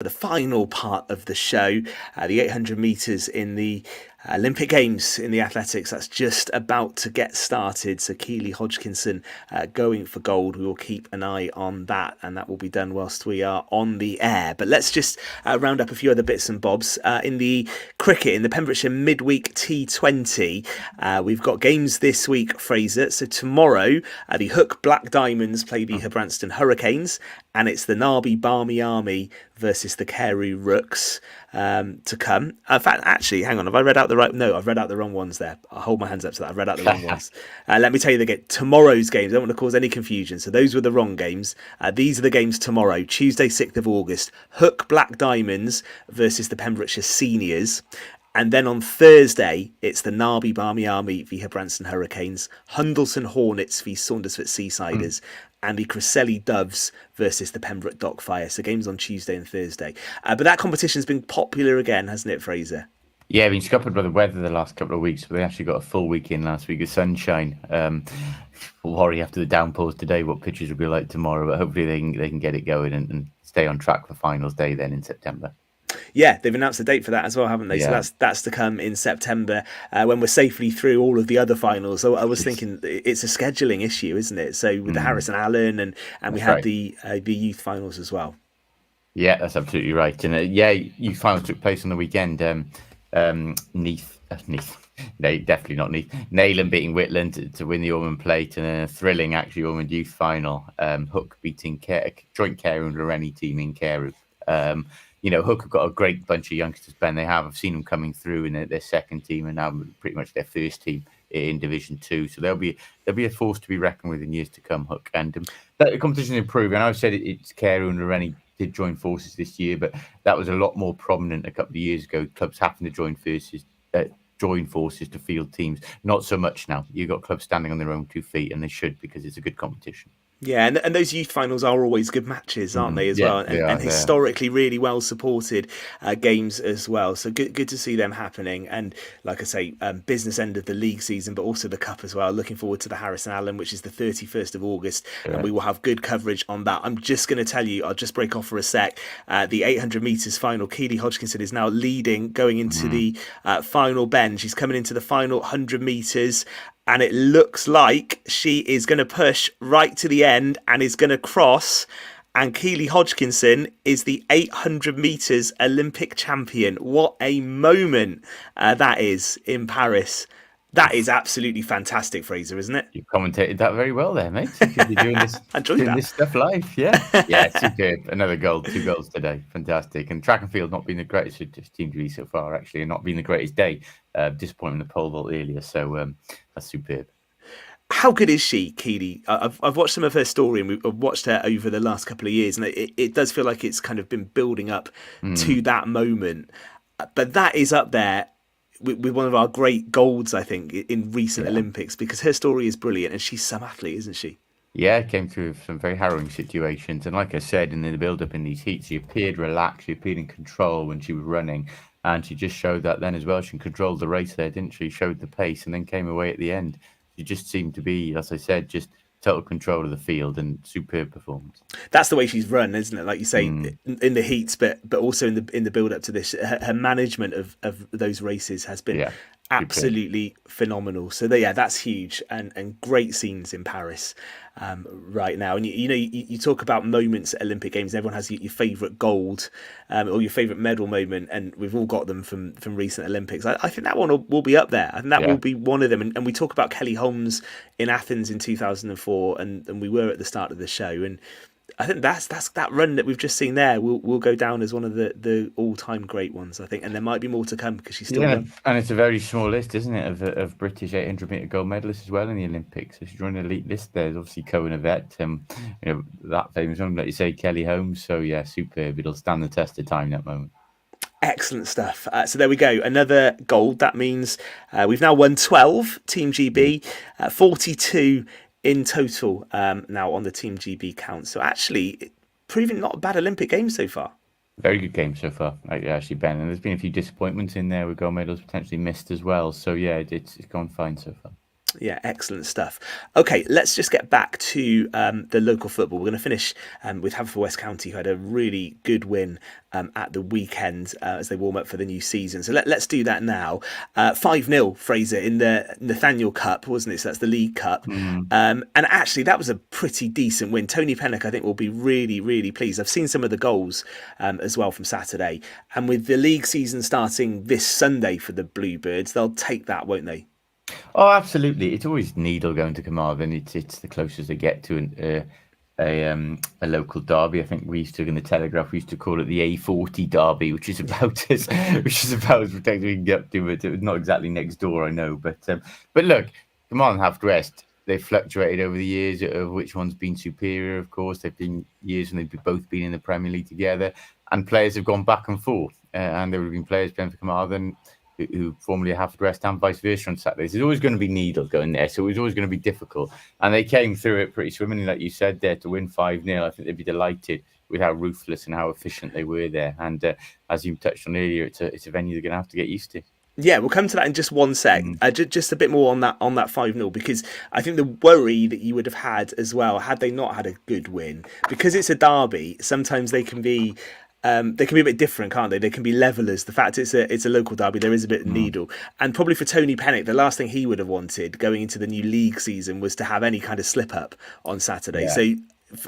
The final part of the show, the 800 metres in the Olympic Games in the athletics, that's just about to get started. So Keely Hodgkinson going for gold. We will keep an eye on that, and that will be done whilst we are on the air. But let's just round up a few other bits and bobs. In the cricket, in the Pembrokeshire midweek T20, we've got games this week, Fraser. So tomorrow, the Hook Black Diamonds play the Branston Hurricanes, and it's the Narby Barmy Army versus the Carew Rooks to come. In fact, actually, hang on, have I read out the right? No, I've read out the wrong ones there. I'll hold my hands up to that. I've read out the wrong ones. Let me tell you tomorrow's games. I don't want to cause any confusion. So those were the wrong games. These are the games tomorrow, Tuesday, 6th of August. Hook Black Diamonds versus the Pembrokeshire Seniors. And then on Thursday, it's the Narby Barmy Army v Branston Hurricanes, Hundleston Hornets v Saundersfoot Seasiders, and the Cresselly Doves versus the Pembroke Dockfire. So games on Tuesday and Thursday. But that competition's been popular again, hasn't it, Fraser? Yeah, been scuppered by the weather the last couple of weeks, but they actually got a full week in last week of sunshine. We'll worry after the downpours today what pitches will be like tomorrow, but hopefully they can get it going and stay on track for finals day then in September. Yeah, they've announced the date for that as well, haven't they? Yeah. So that's to come in September when we're safely through all of the other finals. So I was thinking it's a scheduling issue, isn't it? So with the Harris and Allen and we had the youth finals as well. Yeah, that's absolutely right. And youth finals took place on the weekend. Neath. No, definitely not Neath. Nayland beating Whitland to win the Ormond Plate, and then a thrilling actually Ormond Youth final. Hook beating joint Carew and Loreni team in Carew. Hook have got a great bunch of youngsters, Ben. They have. I've seen them coming through in their second team and now pretty much their first team in Division 2. So they'll be a force to be reckoned with in years to come, Hook. And the competition is improving. I know I said it's Carew and Loreni did join forces this year, but that was a lot more prominent a couple of years ago. Clubs having to join forces to field teams. Not so much now. You've got clubs standing on their own 2 feet, and they should, because it's a good competition. Yeah, and those youth finals are always good matches, aren't they, as well? And historically really well supported games as well. So good to see them happening. And like I say, business end of the league season, but also the cup as well. Looking forward to the Harris and Allen, which is the 31st of August. Yeah. And we will have good coverage on that. I'm just going to tell you, I'll just break off for a sec. The 800 metres final, Keely Hodgkinson is now leading going into the final bend. She's coming into the final 100 metres. And it looks like she is going to push right to the end and is going to cross. And Keely Hodgkinson is the 800 metres Olympic champion. What a moment that is in Paris. That is absolutely fantastic, Fraser, isn't it? You commentated that very well there, mate. You're doing this stuff live, yeah. Yeah, superb. Another goal, 2 goals today. Fantastic. And track and field not been the greatest team to be so far, actually, and not been the greatest day. Disappointing the pole vault earlier, so that's superb. How good is she, Keely? I've watched some of her story, and I've watched her over the last couple of years, and it does feel like it's kind of been building up to that moment. But that is up there with one of our great golds, I think, in recent Olympics, because her story is brilliant, and she's some athlete, isn't she? Yeah, came through some very harrowing situations, and like I said, in the build-up in these heats, she appeared relaxed, she appeared in control when she was running, and she just showed that then as well. She controlled the race there, didn't she? Showed the pace, and then came away at the end. She just seemed to be, as I said, just total control of the field and superb performance. That's the way she's run, isn't it? Like you say, in the heats, but also in the build up to this, her management of those races has been absolutely phenomenal. So that's huge and great scenes in Paris right now. And you talk about moments at Olympic Games. Everyone has your favourite gold or your favourite medal moment, and we've all got them from recent Olympics. I think that one will be up there. I think that will be one of them. And we talk about Kelly Holmes in Athens in 2004, and we were at the start of the show, and I think that's that run that we've just seen there will go down as one of the all-time great ones, I think, and there might be more to come because she's still young. And it's a very small list, isn't it, of British 800 metre gold medalists as well in the Olympics. So she's running an elite list there. There's obviously Cohen Yvette, that famous one, like you say, Kelly Holmes. So yeah, superb. It'll stand the test of time, that moment. Excellent stuff. So there we go. Another gold. That means we've now won 12, Team GB, 42 in total now on the Team GB count. So actually, proving not a bad Olympic game so far. Very good game so far, actually, Ben. And there's been a few disappointments in there with gold medals potentially missed as well. So yeah, it's gone fine so far. Yeah, excellent stuff. Okay, let's just get back to the local football. We're going to finish with Haverfordwest County, who had a really good win at the weekend as they warm up for the new season. So let's do that now. 5-0, Fraser, in the Nathaniel Cup, wasn't it? So that's the League Cup. And actually, that was a pretty decent win. Tony Pennock, I think, will be really, really pleased. I've seen some of the goals as well from Saturday. And with the league season starting this Sunday for the Bluebirds, they'll take that, won't they? Oh, absolutely. It's always Needle going to Carmarthen. It's the closest they get to a local derby. I think we used to, in the Telegraph, we used to call it the A40 derby, which is about as protected we can get up to, but it was not exactly next door, I know. But look, Carmarthen Haverfordwest, they've fluctuated over the years of which one's been superior. Of course, they've been years when they've both been in the Premier League together, and players have gone back and forth, and there have been players playing for Carmarthen who formerly Haverfordwest and vice versa on Saturdays. There's always going to be Needle going there, so it was always going to be difficult. And they came through it pretty swimmingly, like you said there, to win 5-0. I think they'd be delighted with how ruthless and how efficient they were there. And as you touched on earlier, it's a venue they're going to have to get used to. Yeah, we'll come to that in just one sec. Just a bit more on that 5-0, because I think the worry that you would have had as well, had they not had a good win, because it's a derby, sometimes they can be a bit different, can't they? They can be levellers. The fact it's a local derby, there is a bit of needle. And probably for Tony Pennock, the last thing he would have wanted going into the new league season was to have any kind of slip up on Saturday. Yeah. So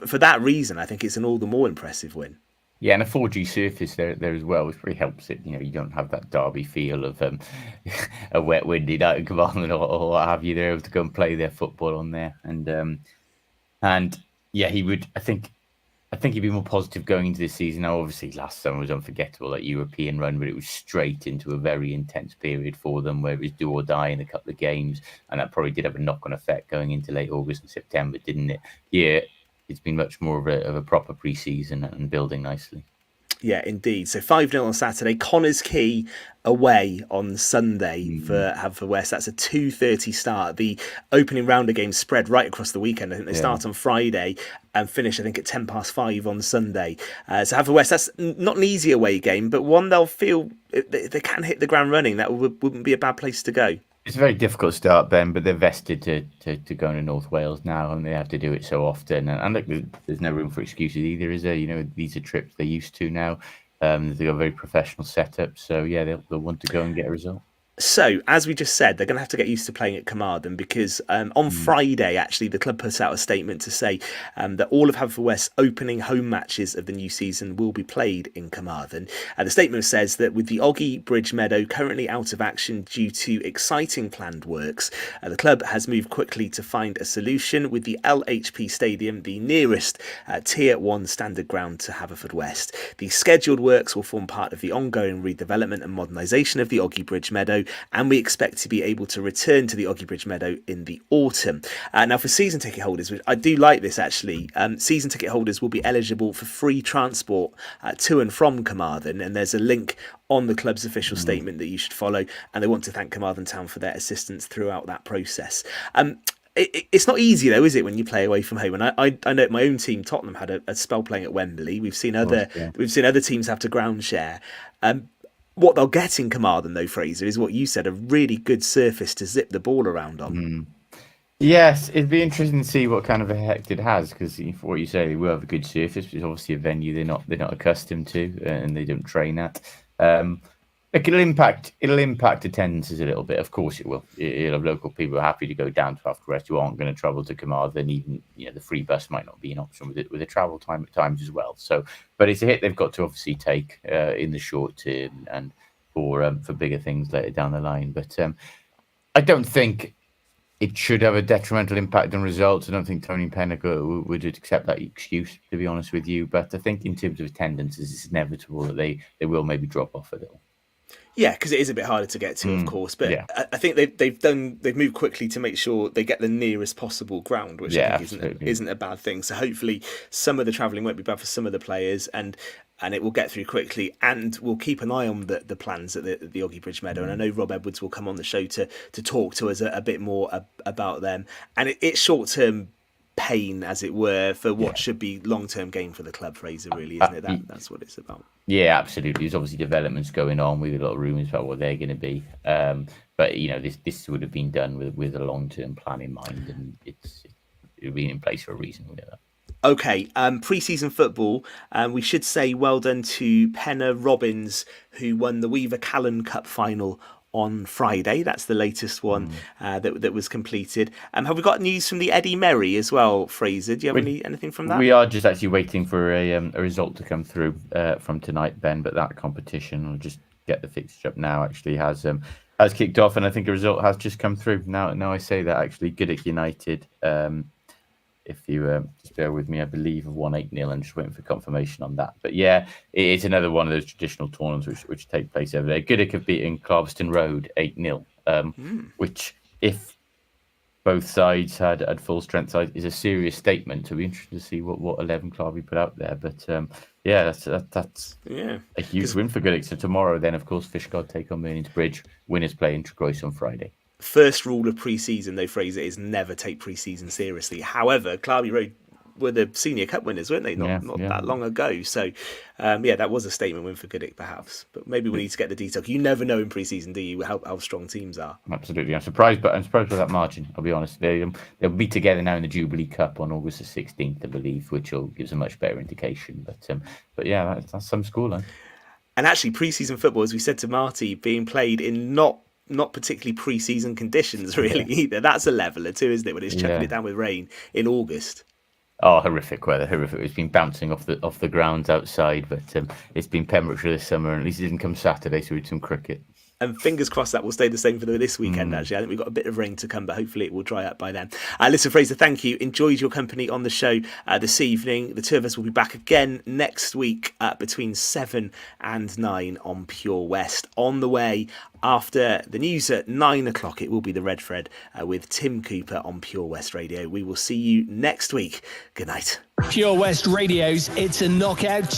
for that reason, I think it's an all the more impressive win. Yeah, and a 4G surface there as well, which really helps it. You know, you don't have that derby feel of a wet, windy night in Carmarthen or what have you. They're able to go and play their football on there, and yeah, he would. I think he'd be more positive going into this season. Now, obviously, last summer was unforgettable, that European run, but it was straight into a very intense period for them, where it was do or die in a couple of games, and that probably did have a knock-on effect going into late August and September, didn't it? Yeah. It's been much more of a proper pre-season and building nicely. Yeah, indeed. So 5-0 on Saturday. Connors Quay away on Sunday for Haverfordwest. That's a 2:30 start. The opening round of games spread right across the weekend. I think they start on Friday and finish, I think, at 5:10 on Sunday. So Haverfordwest, that's not an easy away game, but one they'll feel they can hit the ground running. That wouldn't be a bad place to go. It's a very difficult start, Ben, but they're vested to go into North Wales now, and they have to do it so often. And look, there's no room for excuses either, is there? You know, these are trips they're used to now. They've got a very professional setup, so yeah, they'll want to go and get a result. So, as we just said, they're going to have to get used to playing at Carmarthen, because on Friday, actually, the club put out a statement to say that all of Haverfordwest's opening home matches of the new season will be played in Carmarthen. The statement says that with the Oggy Bridge Meadow currently out of action due to exciting planned works, the club has moved quickly to find a solution, with the LHP Stadium the nearest Tier 1 standard ground to Haverfordwest. The scheduled works will form part of the ongoing redevelopment and modernisation of the Oggy Bridge Meadow, and we expect to be able to return to the Oggy Bridge Meadow in the autumn. Now, for season ticket holders, which I do like this actually, season ticket holders will be eligible for free transport to and from Carmarthen, and there's a link on the club's official statement that you should follow, and they want to thank Carmarthen Town for their assistance throughout that process. It's not easy though, is it, when you play away from home? And I know my own team, Tottenham, had a spell playing at Wembley. We've seen other teams have to ground share. What they'll get in Carmarthen, though, Fraser, is what you said, a really good surface to zip the ball around on. Yes, it'd be interesting to see what kind of effect it has, because for what you say, they will have a good surface, but it's obviously a venue they're not accustomed to, and they don't train at. It'll impact attendances a little bit. Of course it will. It'll have local people who are happy to go down to Haverfordwest who aren't going to travel to Carmarthen. Even the free bus might not be an option with the travel time at times as well. So, but it's a hit they've got to obviously take in the short term and for bigger things later down the line. But I don't think it should have a detrimental impact on results. I don't think Tony Pennock would accept that excuse, to be honest with you. But I think in terms of attendances, it's inevitable that they will maybe drop off a little. Yeah, because it is a bit harder to get to, of course. But yeah. I think they've moved quickly to make sure they get the nearest possible ground, which I think isn't a bad thing. So hopefully some of the travelling won't be bad for some of the players, and it will get through quickly. And we'll keep an eye on the plans at the Oggy Bridge Meadow. And I know Rob Edwards will come on the show to talk to us a bit more about them. And it's short term pain, as it were, for what should be long-term gain for the club, Fraser, really, isn't it? That's what it's about. Yeah, absolutely. There's obviously developments going on with a lot of rumours about what they're going to be. But, this would have been done with a long-term plan in mind, and it's been in place for a reason. We know that. Okay, pre-season football, we should say well done to Pennar Robins, who won the Weaver Callan Cup final on Friday. That's the latest one that was completed. Have we got news from the Eddie Merry as well, Fraser? Do you have anything from that? We are just actually waiting for a result to come through from tonight, Ben. But that competition, I'll just get the fixture up now, actually has kicked off, and I think a result has just come through. Now I say that, actually, Goodwick United, if you just bear with me, I believe have won 8-0. I'm just waiting for confirmation on that. But yeah, it is another one of those traditional tournaments which take place over there. Goodwick have beaten Carmarthen Road 8-0, which, if both sides had full strength sides, is a serious statement. To be interested to see what 11 Clarby put out there. But that's a huge win for Goodwick. So tomorrow, then, of course, Fishguard take on Mearns Bridge. Winners play in Tregroyce on Friday. First rule of pre-season, though, Fraser, is never take pre-season seriously. However, Clarby Road were the Senior Cup winners, weren't they? Not that long ago. So, that was a statement win for Goodwick, perhaps. But maybe we need to get the detail. You never know in pre-season, do you, how strong teams are? Absolutely. I'm surprised by that margin, I'll be honest. They'll be together now in the Jubilee Cup on August the 16th, I believe, which will give us a much better indication. But yeah, that's some scoreline. And actually, pre-season football, as we said to Marty, being played in not particularly pre-season conditions, really, either. That's a leveler too, isn't it, when it's chucking it down with rain in August? Oh, horrific weather, horrific. It's been bouncing off the grounds outside, but it's been Pembrokeshire this summer, and at least it didn't come Saturday, so we had some cricket. And fingers crossed that will stay the same for this weekend, actually. I think we've got a bit of rain to come, but hopefully it will dry up by then. Listen, Fraser, thank you. Enjoyed your company on the show this evening. The two of us will be back again next week between 7 and 9 on Pure West. On the way, after the news at 9 o'clock, it will be the Red Thread with Tim Cooper on Pure West Radio. We will see you next week. Good night. Pure West Radio's It's a Knockout